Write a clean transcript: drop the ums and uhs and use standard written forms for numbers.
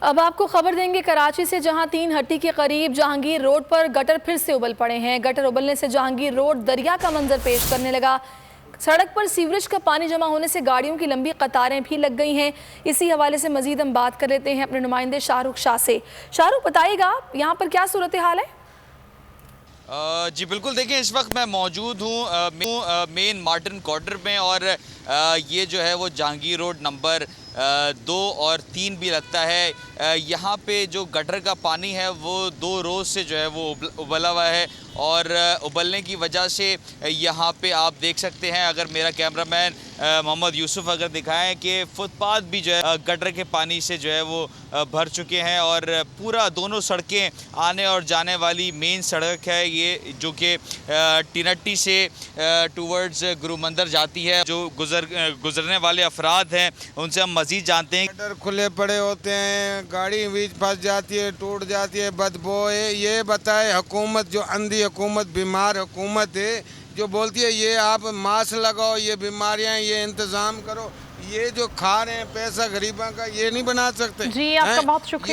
अब आपको खबर देंगे कराची से, जहां 3 हट्टी के करीब जहांगीर रोड पर गटर फिर से उबल पड़े हैं। गटर उबलने से जहांगीर रोड दरिया का मंजर पेश करने लगा। सड़क पर सीवरेज का पानी जमा होने से गाड़ियों की लंबी कतारें भी लग गई हैं। इसी हवाले से मजीद हम बात कर लेते हैं अपने नुमाइंदे शाहरुख शाह से। शाहरुख, बताइएगा यहाँ पर क्या सूरत हाल है? जी बिल्कुल, देखिए इस वक्त मैं मौजूद हूँ मेन मार्टिन क्वार्टर में, और ये जो है वो जहांगीर रोड नंबर 2 और 3 भी लगता है। यहाँ पे जो गटर का पानी है वो 2 रोज़ से जो है वो उबला हुआ है, और उबलने की वजह से यहाँ पे आप देख सकते हैं, अगर मेरा कैमरामैन मोहम्मद यूसुफ अगर दिखाएं कि फुटपाथ भी जो है गटर के पानी से जो है वो भर चुके हैं, और पूरा दोनों सड़कें आने और जाने वाली मेन सड़क है ये, जो कि टिनट्टी से टूवर्ड्स गुरु मंदिर जाती है। जो गुजरने वाले अफराद हैं उनसे हम मज़ीद जानते हैं। गटर खुले पड़े होते हैं, गाड़ी बीच फंस जाती है, टूट जाती है, बदबू है। ये बताए हुकूमत, जो अंधी हुकूमत, बीमार हुकूमत है, जो बोलती है ये आप मास्क लगाओ, ये बीमारियां, ये इंतज़ाम करो, ये जो खा रहे हैं पैसा गरीबों का, ये नहीं बना सकते। जी, आपका बहुत शुक्रिया।